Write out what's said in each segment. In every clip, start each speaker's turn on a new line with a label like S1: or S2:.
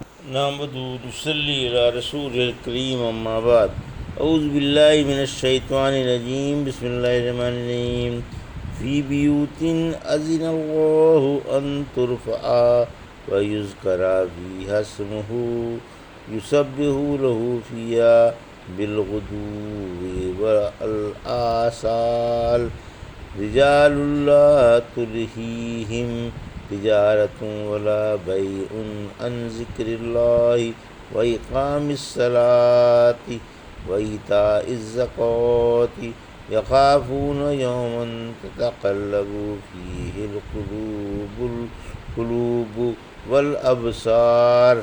S1: نحمدہ ونصلی علی رسول الکریم اما بعد اعوذ باللہ من الشیطان الرجیم بسم اللہ الرحمن الرحیم فی بیوت اذن اللہ ان ترفع ویذکر فیہا اسمہ یسبح لہ فیہا بالغدو والآصال رجال لا تلہیہم تجارت ولا بیع عن ذکر اللہ وإقام الصلاة وإیتاء الزکوۃ یخافون یوما تتقلب فیہ القلوب والابصار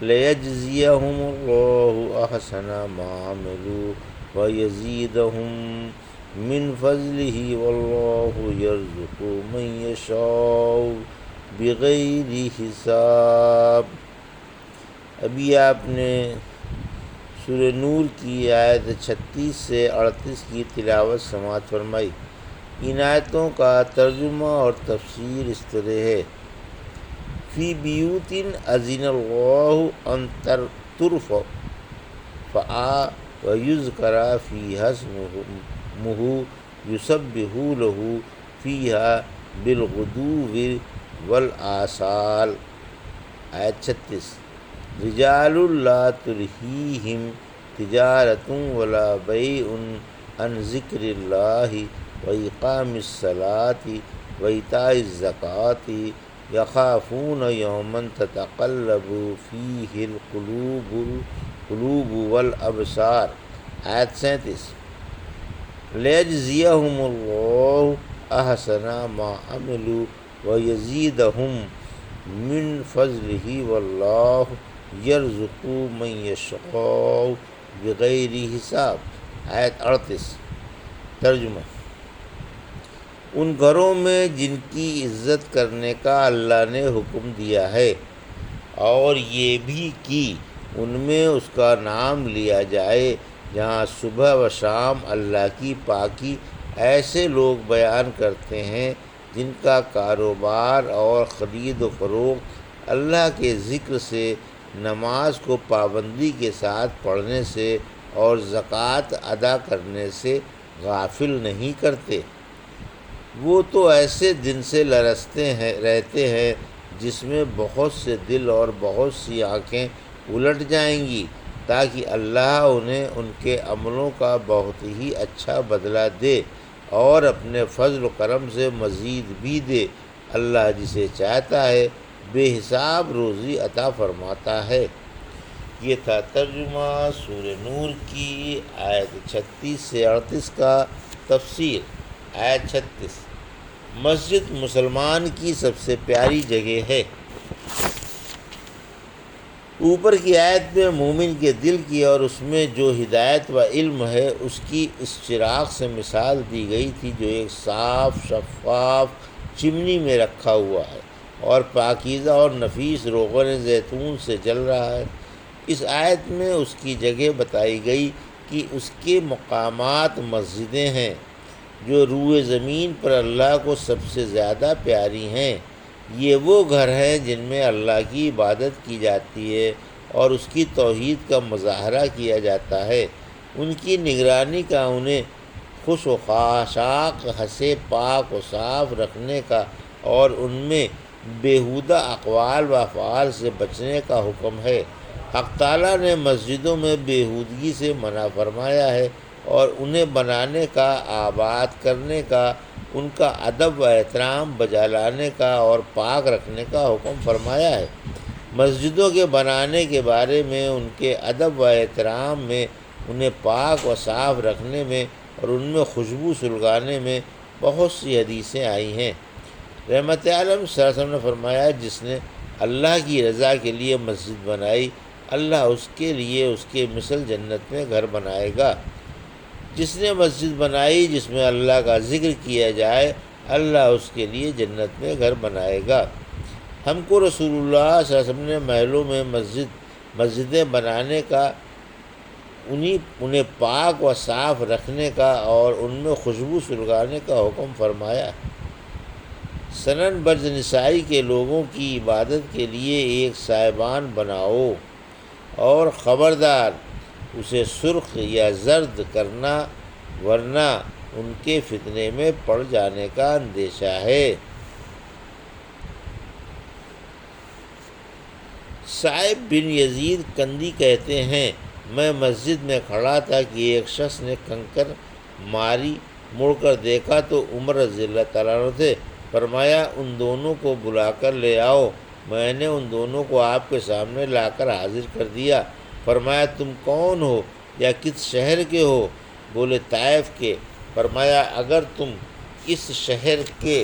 S1: لیجزیہم اللہ احسن ما عملوا ویزیدہم من فضلہ واللہ یرزق من یشاء بغیر حساب۔ ابھی آپ نے سورہ نور کی آیت 36 سے 38 کی تلاوت سماعت فرمائی۔ ان آیتوں کا ترجمہ اور تفسیر اس طرح ہے: فی بیوت اذن اللہ ان ترفع ویذکر فیہا اسمہ یسبح لہ فیہا بالغدو والآصال۔ آیت 36: رجال لا تلہیہم تجارت ولا بیع عن ذکر اللہ وإقام الصلاة وإیتاء الزکوۃ یخافون یوما تتقلب فیہ القلوب والابصار۔ آیت 37: لیجزیہم اللہ احسن ما عملوا ویزیدہم من فضلہ واللہ یرزق من یشاء بغیر حساب۔ آیت 38: ترجمہ: ان گھروں میں جن کی عزت کرنے کا اللہ نے حکم دیا ہے اور یہ بھی کہ ان میں اس کا نام لیا جائے، جہاں صبح و شام اللہ کی پاکی ایسے لوگ بیان کرتے ہیں جن کا کاروبار اور خرید و فروخت اللہ کے ذکر سے، نماز کو پابندی کے ساتھ پڑھنے سے اور زکوٰۃ ادا کرنے سے غافل نہیں کرتے۔ وہ تو ایسے دن سے رہتے ہیں جس میں بہت سے دل اور بہت سی آنکھیں الٹ جائیں گی، تاکہ اللہ انہیں ان کے عملوں کا بہت ہی اچھا بدلہ دے اور اپنے فضل و کرم سے مزید بھی دے۔ اللہ جسے چاہتا ہے بے حساب روزی عطا فرماتا ہے۔ یہ تھا ترجمہ سورہ نور کی آیت 36 سے 38 کا تفسیر۔ آیت 36: مسجد مسلمان کی سب سے پیاری جگہ ہے۔ اوپر کی آیت میں مومن کے دل کی اور اس میں جو ہدایت و علم ہے اس کی اس چراغ سے مثال دی گئی تھی جو ایک صاف شفاف چمنی میں رکھا ہوا ہے اور پاکیزہ اور نفیس روغن زیتون سے جل رہا ہے۔ اس آیت میں اس کی جگہ بتائی گئی کہ اس کے مقامات مسجدیں ہیں جو روئے زمین پر اللہ کو سب سے زیادہ پیاری ہیں۔ یہ وہ گھر ہیں جن میں اللہ کی عبادت کی جاتی ہے اور اس کی توحید کا مظاہرہ کیا جاتا ہے۔ ان کی نگرانی کا، انہیں خوش و خاشاک، ہنسے پاک و صاف رکھنے کا اور ان میں بیہودہ اقوال و افعال سے بچنے کا حکم ہے۔ حق تعالیٰ نے مسجدوں میں بیہودگی سے منع فرمایا ہے اور انہیں بنانے کا، آباد کرنے کا، ان کا ادب و احترام بجا لانے کا اور پاک رکھنے کا حکم فرمایا ہے۔ مسجدوں کے بنانے کے بارے میں، ان کے ادب و احترام میں، انہیں پاک و صاف رکھنے میں اور ان میں خوشبو سلگانے میں بہت سی حدیثیں آئی ہیں۔ رحمت عالم صلی اللہ علیہ وسلم نے فرمایا: جس نے اللہ کی رضا کے لیے مسجد بنائی، اللہ اس کے لیے اس کے مثل جنت میں گھر بنائے گا۔ جس نے مسجد بنائی جس میں اللہ کا ذکر کیا جائے، اللہ اس کے لیے جنت میں گھر بنائے گا۔ ہم کو رسول اللہ صلی اللہ علیہ وسلم نے محلوں میں مسجدیں بنانے کا، انہیں پاک و صاف رکھنے کا اور ان میں خوشبو سلگانے کا حکم فرمایا۔ سنن برج نسائی کے لوگوں کی عبادت کے لیے ایک سائبان بناؤ، اور خبردار اسے سرخ یا زرد کرنا، ورنہ ان کے فتنے میں پڑ جانے کا اندیشہ ہے۔ صائب بن یزید کندی کہتے ہیں، میں مسجد میں کھڑا تھا کہ ایک شخص نے کنکر ماری، مڑ کر دیکھا تو عمر رضی اللہ تعالیٰ عنہ تھے۔ فرمایا ان دونوں کو بلا کر لے آؤ۔ میں نے ان دونوں کو آپ کے سامنے لا کر حاضر کر دیا۔ فرمایا تم کون ہو یا کس شہر کے ہو؟ بولے طائف کے۔ فرمایا اگر تم اس شہر کے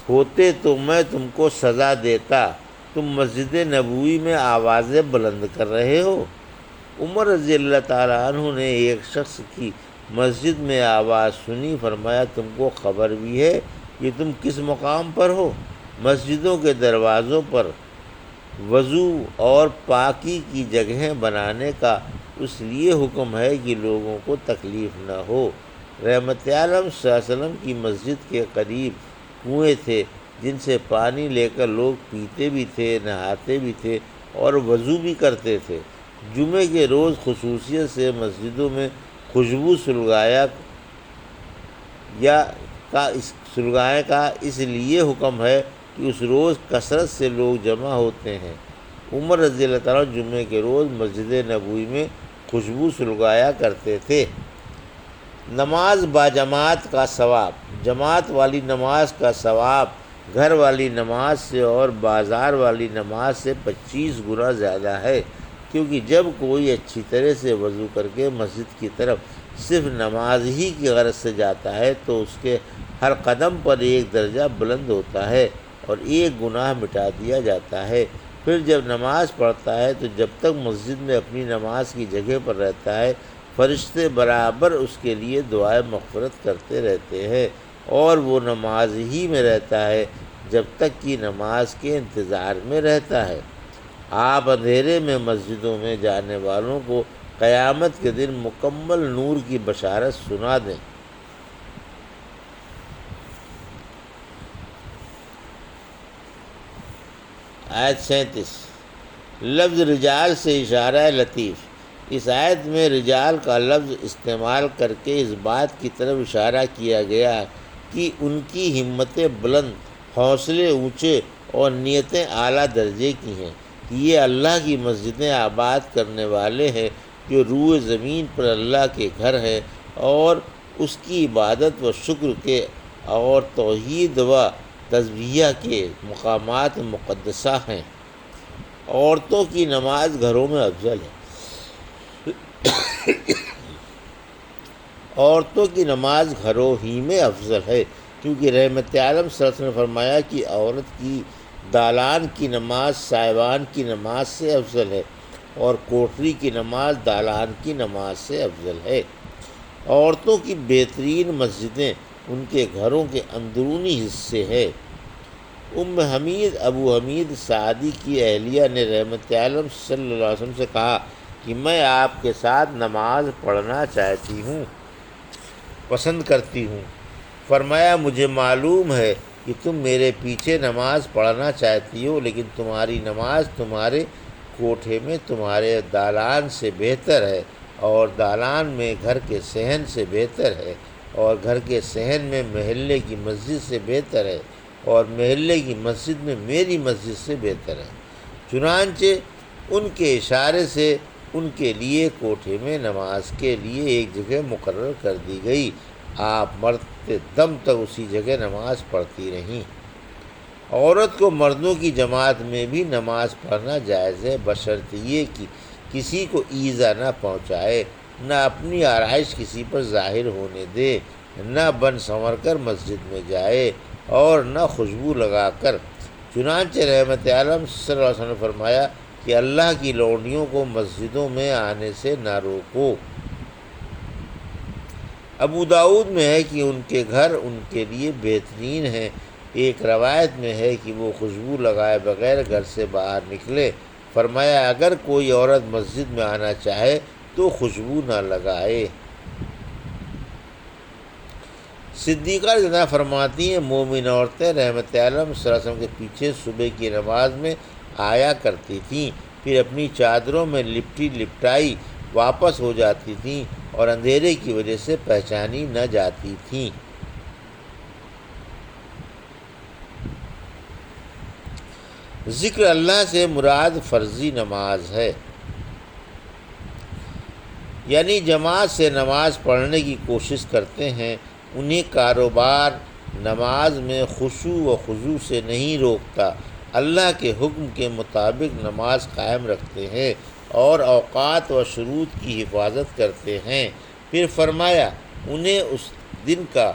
S1: ہوتے تو میں تم کو سزا دیتا، تم مسجد نبوی میں آوازیں بلند کر رہے ہو۔ عمر رضی اللہ تعالیٰ عنہ نے ایک شخص کی مسجد میں آواز سنی۔ فرمایا تم کو خبر بھی ہے کہ تم کس مقام پر ہو؟ مسجدوں کے دروازوں پر وضو اور پاکی کی جگہیں بنانے کا اس لیے حکم ہے کہ لوگوں کو تکلیف نہ ہو۔ رحمت عالم صلی اللہ علیہ وسلم کی مسجد کے قریب کنویں تھے جن سے پانی لے کر لوگ پیتے بھی تھے، نہاتے بھی تھے اور وضو بھی کرتے تھے۔ جمعے کے روز خصوصیت سے مسجدوں میں خوشبو سلگائے کا اس لیے حکم ہے کہ اس روز کثرت سے لوگ جمع ہوتے ہیں۔ عمر رضی اللہ تعالیٰ جمعے کے روز مسجد نبوی میں خوشبو سلگایا کرتے تھے۔ نماز باجماعت کا ثواب۔ جماعت والی نماز کا ثواب گھر والی نماز سے اور بازار والی نماز سے 25 گنا زیادہ ہے، کیونکہ جب کوئی اچھی طرح سے وضو کر کے مسجد کی طرف صرف نماز ہی کی غرض سے جاتا ہے تو اس کے ہر قدم پر ایک درجہ بلند ہوتا ہے اور ایک گناہ مٹا دیا جاتا ہے۔ پھر جب نماز پڑھتا ہے تو جب تک مسجد میں اپنی نماز کی جگہ پر رہتا ہے، فرشتے برابر اس کے لیے دعائے مغفرت کرتے رہتے ہیں، اور وہ نماز ہی میں رہتا ہے جب تک کہ نماز کے انتظار میں رہتا ہے۔ آپ اندھیرے میں مسجدوں میں جانے والوں کو قیامت کے دن مکمل نور کی بشارت سنا دیں۔ آیت 37 لفظ رجال سے اشارہ لطیف۔ اس آیت میں رجال کا لفظ استعمال کر کے اس بات کی طرف اشارہ کیا گیا کہ ان کی ہمتیں بلند، حوصلے اونچے اور نیتیں اعلیٰ درجے کی ہیں، کہ یہ اللہ کی مسجدیں آباد کرنے والے ہیں جو روئے زمین پر اللہ کے گھر ہیں اور اس کی عبادت و شکر کے اور توحید و تسبیح کے مقامات مقدسہ ہیں۔ عورتوں کی نماز گھروں میں افضل ہے۔ عورتوں کی نماز گھروں ہی میں افضل ہے، کیونکہ رحمت عالم صلی اللہ علیہ وسلم نے فرمایا کہ عورت کی دالان کی نماز سائبان کی نماز سے افضل ہے، اور کوٹری کی نماز دالان کی نماز سے افضل ہے۔ عورتوں کی بہترین مسجدیں ان کے گھروں کے اندرونی حصے ہیں۔ ام حمید ابو حمید سعدی کی اہلیہ نے رحمت عالم صلی اللہ علیہ وسلم سے کہا کہ میں آپ کے ساتھ نماز پڑھنا چاہتی ہوں، پسند کرتی ہوں۔ فرمایا مجھے معلوم ہے کہ تم میرے پیچھے نماز پڑھنا چاہتی ہو، لیکن تمہاری نماز تمہارے کوٹھے میں تمہارے دالان سے بہتر ہے، اور دالان میں گھر کے صحن سے بہتر ہے، اور گھر کے صحن میں محلے کی مسجد سے بہتر ہے، اور محلے کی مسجد میں میری مسجد سے بہتر ہے۔ چنانچہ ان کے اشارے سے ان کے لیے کوٹھے میں نماز کے لیے ایک جگہ مقرر کر دی گئی۔ آپ مرتے دم تک اسی جگہ نماز پڑھتی رہیں۔ عورت کو مردوں کی جماعت میں بھی نماز پڑھنا جائز ہے، بشرط یہ کہ کسی کو ایذا نہ پہنچائے، نہ اپنی آرائش کسی پر ظاہر ہونے دے، نہ بن سنور کر مسجد میں جائے اور نہ خوشبو لگا کر۔ چنانچہ رحمت عالم صلی اللہ علیہ وسلم نے فرمایا کہ اللہ کی لونڈیوں کو مسجدوں میں آنے سے نہ روکو۔ ابو داؤد میں ہے کہ ان کے گھر ان کے لیے بہترین ہیں۔ ایک روایت میں ہے کہ وہ خوشبو لگائے بغیر گھر سے باہر نکلے۔ فرمایا اگر کوئی عورت مسجد میں آنا چاہے تو خوشبو نہ لگائے۔ صدیقہ رضی اللہ فرماتی ہیں مومن عورتیں رحمت عالم صلی اللہ علیہ وسلم کے پیچھے صبح کی نماز میں آیا کرتی تھیں، پھر اپنی چادروں میں لپٹی لپٹائی واپس ہو جاتی تھیں اور اندھیرے کی وجہ سے پہچانی نہ جاتی تھیں۔ ذکر اللہ سے مراد فرضی نماز ہے، یعنی جماعت سے نماز پڑھنے کی کوشش کرتے ہیں، انہیں کاروبار نماز میں خشوع و خضوع سے نہیں روکتا، اللہ کے حکم کے مطابق نماز قائم رکھتے ہیں اور اوقات و شروط کی حفاظت کرتے ہیں۔ پھر فرمایا انہیں اس دن کا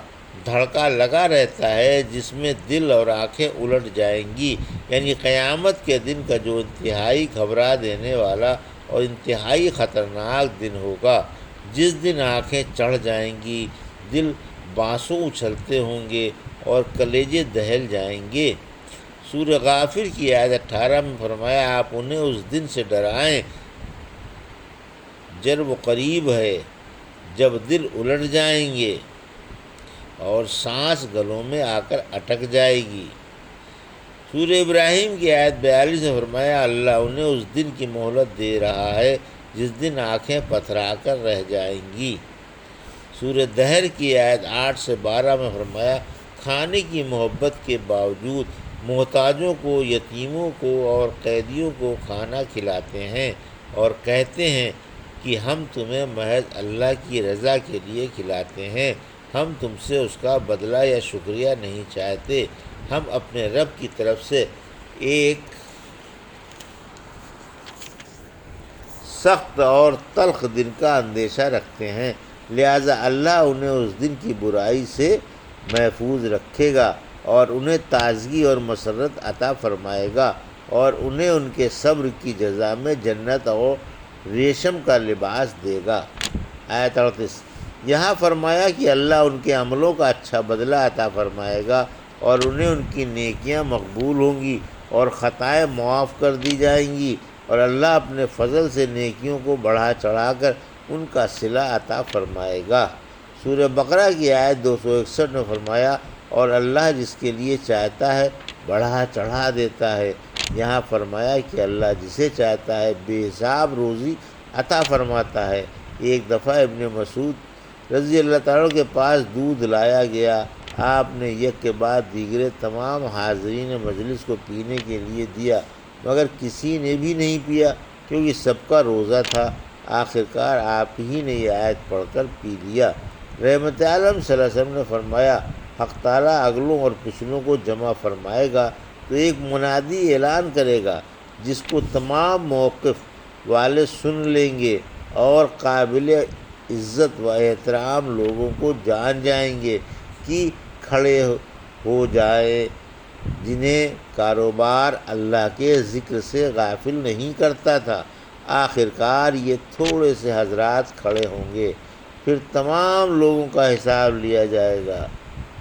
S1: دھڑکا لگا رہتا ہے جس میں دل اور آنکھیں الٹ جائیں گی، یعنی قیامت کے دن کا جو انتہائی گھبرا دینے والا اور انتہائی خطرناک دن ہوگا، جس دن آنکھیں چڑھ جائیں گی، دل بانسوں اچھلتے ہوں گے اور کلیجے دہل جائیں گے۔ سورہ غافر کی آیت 18 میں فرمایا آپ انہیں اس دن سے ڈرائیں جب وہ قریب ہے، جب دل الٹ جائیں گے اور سانس گلوں میں آ کر اٹک جائے گی۔ سورہ ابراہیم کی آیت 42 میں فرمایا اللہ انہیں اس دن کی مہلت دے رہا ہے جس دن آنکھیں پتھرا کر رہ جائیں گی۔ سورہ دہر کی آیت 8 سے 12 میں فرمایا کھانے کی محبت کے باوجود محتاجوں کو، یتیموں کو اور قیدیوں کو کھانا کھلاتے ہیں اور کہتے ہیں کہ ہم تمہیں محض اللہ کی رضا کے لیے کھلاتے ہیں، ہم تم سے اس کا بدلہ یا شکریہ نہیں چاہتے، ہم اپنے رب کی طرف سے ایک سخت اور تلخ دن کا اندیشہ رکھتے ہیں، لہٰذا اللہ انہیں اس دن کی برائی سے محفوظ رکھے گا اور انہیں تازگی اور مسرت عطا فرمائے گا اور انہیں ان کے صبر کی جزا میں جنت اور ریشم کا لباس دے گا۔ آیت 38 یہاں فرمایا کہ اللہ ان کے عملوں کا اچھا بدلہ عطا فرمائے گا اور انہیں ان کی نیکیاں مقبول ہوں گی اور خطائیں معاف کر دی جائیں گی، اور اللہ اپنے فضل سے نیکیوں کو بڑھا چڑھا کر ان کا صلہ عطا فرمائے گا۔ سورہ بقرہ کی آیت 261 میں فرمایا اور اللہ جس کے لیے چاہتا ہے بڑھا چڑھا دیتا ہے۔ یہاں فرمایا کہ اللہ جسے چاہتا ہے بے حساب روزی عطا فرماتا ہے۔ ایک دفعہ ابن مسعود رضی اللہ تعالیٰ کے پاس دودھ لایا گیا، آپ نے یک کے بعد دیگرے تمام حاضرین مجلس کو پینے کے لیے دیا، مگر کسی نے بھی نہیں پیا کیونکہ سب کا روزہ تھا۔ آخرکار آپ ہی نے یہ آیت پڑھ کر پی لیا۔ رحمت عالم صلی اللہ علیہ وسلم نے فرمایا حق تعالیٰ اگلوں اور پچھلوں کو جمع فرمائے گا تو ایک منادی اعلان کرے گا جس کو تمام موقف والے سن لیں گے اور قابل عزت و احترام لوگوں کو جان جائیں گے کہ کھڑے ہو جائے، جنہیں کاروبار اللہ کے ذکر سے غافل نہیں کرتا تھا۔ آخرکار یہ تھوڑے سے حضرات کھڑے ہوں گے، پھر تمام لوگوں کا حساب لیا جائے گا،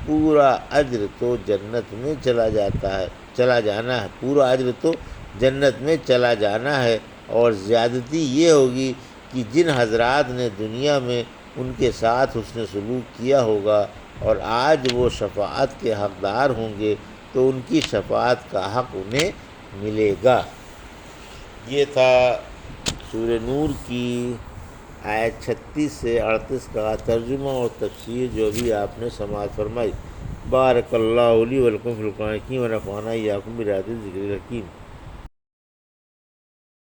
S1: پورا اجر تو جنت میں چلا جانا ہے، پورا اجر تو جنت میں چلا جانا ہے، اور زیادتی یہ ہوگی کہ جن حضرات نے دنیا میں ان کے ساتھ حسن سلوک کیا ہوگا اور آج وہ شفاعت کے حقدار ہوں گے تو ان کی شفاعت کا حق انہیں ملے گا۔ یہ تھا سورہ نور کی آیت 36 سے 38 کا ترجمہ اور تفسیر جو بھی آپ نے سماعت فرمائی۔ بارک اللہ لی و لکم فی القرآن الحکیم و نفعنی وایاکم بآیات الذکر الحکیم۔